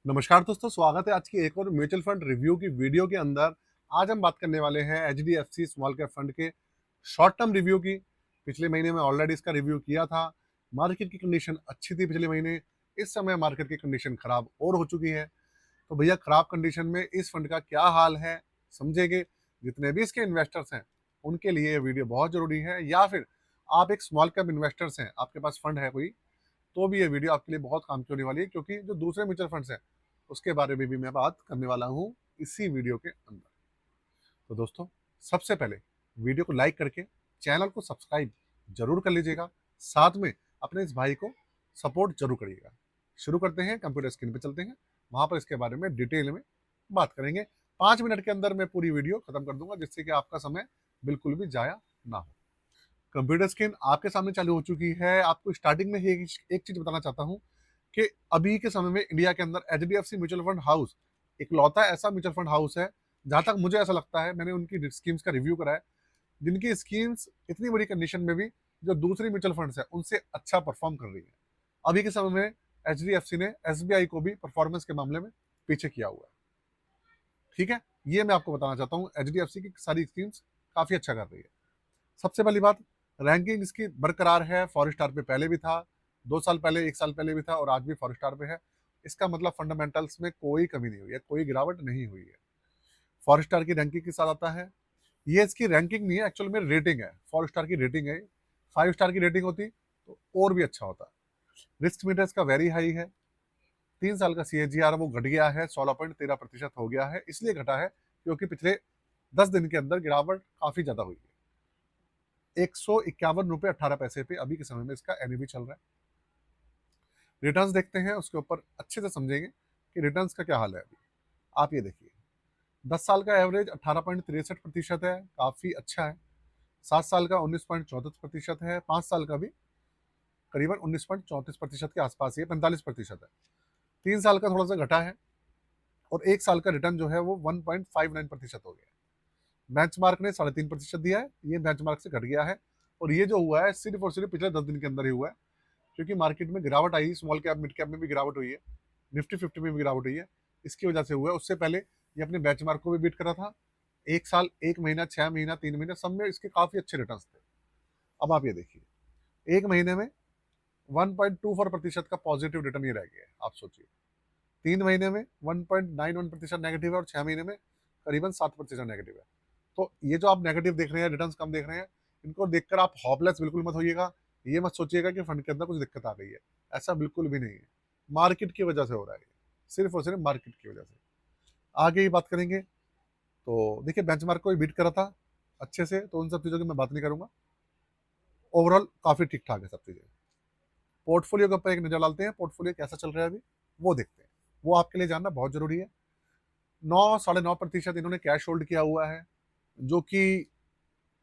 नमस्कार दोस्तों, स्वागत है आज की एक और म्यूचुअल फंड रिव्यू की वीडियो के अंदर। आज हम बात करने वाले हैं एचडीएफसी स्मॉल कैप फंड के शॉर्ट टर्म रिव्यू की। पिछले महीने में ऑलरेडी इसका रिव्यू किया था। मार्केट की कंडीशन अच्छी थी पिछले महीने। इस समय मार्केट की कंडीशन खराब और हो चुकी है। तो भैया, खराब कंडीशन में इस फंड का क्या हाल है समझेंगे। जितने भी इसके इन्वेस्टर्स हैं उनके लिए ये वीडियो बहुत जरूरी है, या फिर आप एक स्मॉल कैप इन्वेस्टर्स हैं, आपके पास फंड है कोई, तो भी ये वीडियो आपके लिए बहुत काम की होने वाली है, क्योंकि जो दूसरे म्यूचुअल फंड्स हैं उसके बारे में भी मैं बात करने वाला हूँ इसी वीडियो के अंदर। तो दोस्तों, सबसे पहले वीडियो को लाइक करके चैनल को सब्सक्राइब जरूर कर लीजिएगा। साथ में अपने इस भाई को सपोर्ट जरूर करिएगा। शुरू करते हैं, कंप्यूटर स्क्रीन पे चलते हैं, वहां पर इसके बारे में डिटेल में बात करेंगे। 5 मिनट के अंदर मैं पूरी वीडियो खत्म कर दूंगा, जिससे कि आपका समय बिल्कुल भी जाया ना हो। कंप्यूटर स्क्रीन आपके सामने चालू हो चुकी है। आपको स्टार्टिंग में ही एक चीज बताना चाहता हूँ कि अभी के समय में इंडिया के अंदर एचडीएफसी म्यूचुअल फंड हाउस इकलौता ऐसा म्यूचुअल फंड हाउस है, जहां तक मुझे ऐसा लगता है, मैंने उनकी स्कीम्स का रिव्यू करा है, जिनकी स्कीम्स इतनी बड़ी कंडीशन में भी जो दूसरी म्यूचुअल फंड्स है उनसे अच्छा परफॉर्म कर रही है। अभी के समय में एचडीएफसी ने एसबीआई को भी परफॉर्मेंस के मामले में पीछे किया हुआ है। ठीक है, ये मैं आपको बताना चाहता हूँ, एचडीएफसी की सारी स्कीम्स काफी अच्छा कर रही है। सबसे पहली बात, रैंकिंग इसकी बरकरार है। फॉर स्टार पे पहले भी था, 2 साल पहले, 1 साल पहले भी था, और आज भी फॉर स्टार पे है। इसका मतलब फंडामेंटल्स में कोई कमी नहीं हुई है, कोई गिरावट नहीं हुई है। फॉर स्टार की रैंकिंग के साथ आता है। ये इसकी रैंकिंग नहीं है, एक्चुअल में रेटिंग है। फॉर स्टार की रेटिंग है। 5 स्टार की रेटिंग होती तो और भी अच्छा होता। रिस्क मीटर इसका वेरी हाई है। 3 साल का सीएजीआर वो घट गया है, 16.13% हो गया है। इसलिए घटा है क्योंकि पिछले 10 दिन के अंदर गिरावट काफी ज्यादा हुई है। 151 रुपये 18 पैसे पे अभी के समय में इसका एनएवी चल रहा है। रिटर्न्स देखते हैं, उसके ऊपर अच्छे से समझेंगे कि रिटर्न्स का क्या हाल है अभी। आप ये देखिए, 10 साल का एवरेज 18.63% है, काफी अच्छा है। 7 साल का 19.34% है। 5 साल का भी करीबन 19.34% के आसपास ही है, 45% है। 3 साल का थोड़ा सा घटा है, और 1 साल का रिटर्न जो है वो 1.59% हो गया है। बेंचमार्क ने 3.5% दिया है, ये बेंचमार्क से घट गया है। और ये जो हुआ है सिर्फ और सिर्फ पिछले 10 दिन के अंदर ही हुआ है, क्योंकि मार्केट में गिरावट आई, स्मॉल कैप मिड कैप में भी गिरावट हुई है, निफ्टी 50 में भी गिरावट हुई है। इसकी वजह से हुआ है। उससे पहले ये अपने बेंचमार्क को भी बीट करा था। 1 साल, 1 महीना, 6 महीना, 3 महीने, सब में इसके काफी अच्छे रिटर्न थे। अब आप ये देखिए, 1 महीने में 1.24% का पॉजिटिव रिटर्न ही रह गया है। आप सोचिए, 3 महीने में 1.91% नेगेटिव है, और 6 महीने में करीबन 7% नेगेटिव है। तो ये जो आप नेगेटिव देख रहे हैं, रिटर्न्स कम देख रहे हैं, इनको देखकर आप हॉपलेस बिल्कुल मत होइएगा। ये मत सोचिएगा कि फंड के अंदर कुछ दिक्कत आ गई है। ऐसा बिल्कुल भी नहीं है। मार्केट की वजह से हो रहा है ये, सिर्फ और सिर्फ मार्केट की वजह से। आगे ही बात करेंगे, तो देखिए बेंचमार्क को भी बीट करा था अच्छे से, तो उन सब चीज़ों की मैं बात नहीं करूंगा। ओवरऑल काफ़ी ठीक ठाक है सब चीज़ें। पोर्टफोलियो के ऊपर एक नज़र डालते हैं, पोर्टफोलियो कैसा चल रहा है अभी, वो देखते हैं। वो आपके लिए जानना बहुत ज़रूरी है। 9 साढ़े 9% इन्होंने कैश होल्ड किया हुआ है, जो कि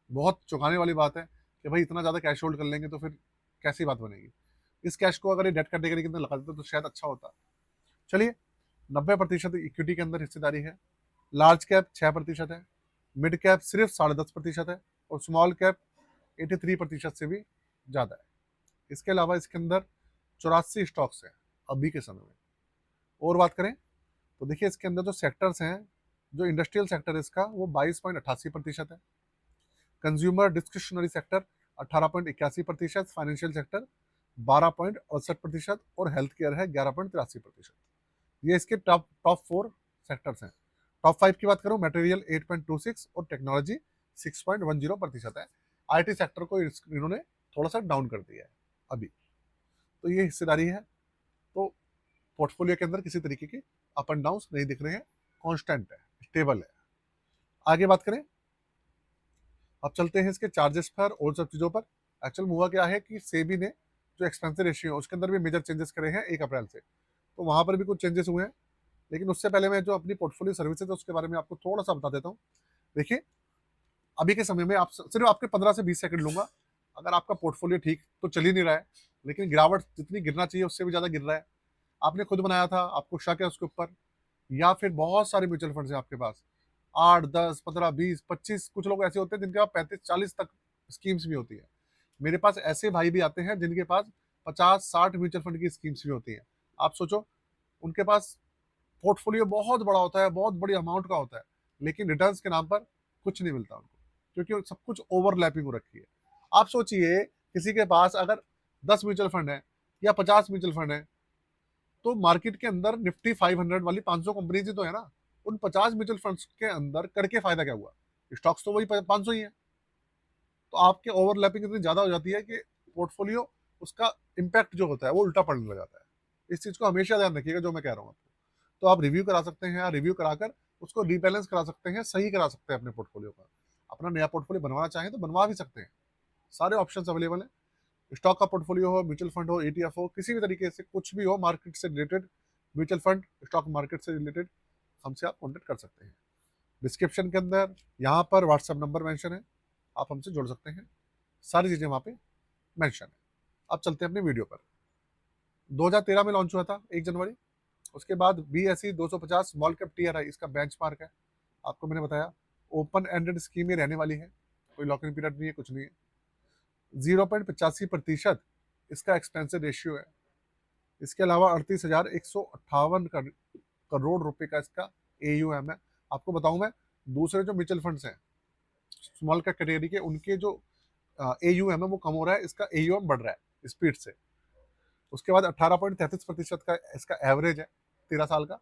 बहुत चौंकाने वाली बात है कि भाई इतना ज़्यादा कैश होल्ड कर लेंगे तो फिर कैसी बात बनेगी। इस कैश को अगर ये डेट कैटेगरी के अंदर लगा देते तो शायद अच्छा होता। चलिए, 90% इक्विटी के अंदर हिस्सेदारी है। लार्ज कैप 6% है, मिड कैप सिर्फ 10.5% है, और स्मॉल कैप 83% से भी ज़्यादा है। इसके अलावा इसके अंदर 84 स्टॉक्स हैं अभी के समय में। और बात करें तो देखिए, इसके अंदर जो सेक्टर्स हैं, जो इंडस्ट्रियल सेक्टर है इसका, वो 22.88% है। Consumer discretionary sector 18.81%, financial sector 12.68%, और हेल्थ केयर है 11.83%। ये इसके टॉप टॉप 4 सेक्टर्स हैं। टॉप 5 की बात करूं, मटेरियल 8.26 और टेक्नोलॉजी 6.10% है। आईटी सेक्टर को इन्होंने थोड़ा सा डाउन कर दिया है अभी। तो ये हिस्सेदारी है। तो पोर्टफोलियो के अंदर किसी तरीके के अप एंड डाउन नहीं दिख रहे हैं, कांस्टेंट है, स्टेबल है। आगे बात करें, अब चलते हैं इसके चार्जेस पर और सब चीज़ों पर। एक्चुअल में हुआ क्या है कि सेबी ने जो एक्सपेंसिव रेशियो है उसके अंदर भी मेजर चेंजेस करे हैं 1 अप्रैल से, तो वहां पर भी कुछ चेंजेस हुए हैं। लेकिन उससे पहले मैं जो अपनी पोर्टफोलियो सर्विसेज है उसके बारे में आपको थोड़ा सा बता देता हूँ। देखिए, अभी के समय में आप सिर्फ आपके 15 से 20 सेकंड लूंगा। अगर आपका पोर्टफोलियो ठीक तो चल ही नहीं रहा है, लेकिन गिरावट जितनी गिरना चाहिए उससे भी ज्यादा गिर रहा है, आपने खुद बनाया था, आपको शक है उसके ऊपर, या फिर बहुत सारे म्यूचुअल फंड है आपके पास, 8 10 15 20 25, कुछ लोग ऐसे होते हैं जिनके पास 35 40 तक स्कीम्स भी होती है। मेरे पास ऐसे भाई भी आते हैं जिनके पास 50 60 म्यूचुअल फंड की स्कीम्स भी होती हैं। आप सोचो, उनके पास पोर्टफोलियो बहुत बड़ा होता है, बहुत बड़ी अमाउंट का होता है, लेकिन रिटर्न्स के नाम पर कुछ नहीं मिलता उनको, क्योंकि सब कुछ ओवरलैपिंग हो रखी है। आप सोचिए, किसी के पास अगर 10 म्यूचुअल फंड है या 50 म्यूचुअल फंड है, तो मार्केट के अंदर निफ्टी 500 वाली 500 कंपनीज ही तो है ना। उन 50 म्यूचुअल फंड्स के अंदर करके फायदा क्या हुआ? स्टॉक्स तो वही 500 ही है। तो आपके ओवरलैपिंग इतनी ज्यादा हो जाती है कि पोर्टफोलियो, उसका इम्पैक्ट जो होता है वो उल्टा पड़ने लग जाता है। इस चीज को हमेशा ध्यान रखिएगा जो मैं कह रहा हूँ आपको। तो आप रिव्यू करा सकते हैं, रिव्यू कराकर उसको रीबैलेंस करा सकते हैं, सही करा सकते हैं अपने पोर्टफोलियो का। अपना नया पोर्टफोलियो बनवाना चाहें तो बनवा भी सकते हैं, सारे ऑप्शंस अवेलेबल हैं। स्टॉक का पोर्टफोलियो हो, म्यूचुअल फंड हो, ETF हो, किसी भी तरीके से कुछ भी हो मार्केट से related, mutual fund, stock market से रिलेटेड, हमसे आप कॉन्टेक्ट कर सकते हैं। डिस्क्रिप्शन के अंदर यहाँ पर व्हाट्सएप नंबर मेंशन है, आप हमसे जुड़ सकते हैं, सारी चीज़ें वहाँ पे मेंशन है। अब चलते हैं अपनी वीडियो पर। 2013 में लॉन्च हुआ था 1 जनवरी। उसके बाद BSE 250 स्मॉल कैप TRI इसका बेंचमार्क है। आपको मैंने बताया ओपन एंडेड स्कीम ही रहने वाली है, कोई लॉक इन पीरियड नहीं है, कुछ नहीं है। 0.85% इसका एक्सपेंसिव रेशियो है। इसके अलावा 38,158 करोड़ रुपए का इसका AUM है। आपको बताऊं मैं, दूसरे जो म्यूचुअल फंड्स हैं स्मॉल कैप कैटेगरी के, उनके जो AUM है वो कम हो रहा है, इसका AUM बढ़ रहा है स्पीड से। उसके बाद 18.33% का इसका एवरेज है 13 साल का,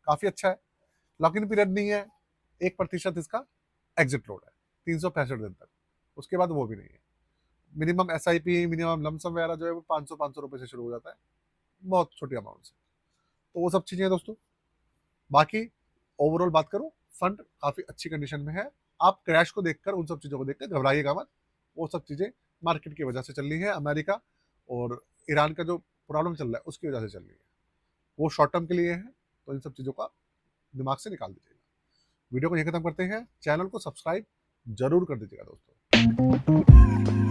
काफी अच्छा है। लॉक इन पीरियड नहीं है, 1% इसका एग्जिट लोड है 365 दिन तक, उसके बाद वो भी नहीं है। मिनिमम SIP, मिनिमम लमसम वगैरह जो है वो 500 रुपए से शुरू हो जाता है, बहुत छोटी अमाउंट से। तो वो सब चीजें हैं दोस्तों। बाकी ओवरऑल बात करूं, फंड काफी अच्छी कंडीशन में है। आप क्रैश को देखकर, उन सब चीजों को देखकर घबराइएगा मत, वो सब चीजें मार्केट की वजह से चल रही है, अमेरिका और ईरान का जो प्रॉब्लम चल रहा है उसकी वजह से चल रही है, वो शॉर्ट टर्म के लिए है। तो इन सब चीजों का दिमाग से निकाल दीजिएगा। वीडियो को यहीं खत्म करते हैं, चैनल को सब्सक्राइब जरूर कर दीजिएगा दोस्तों।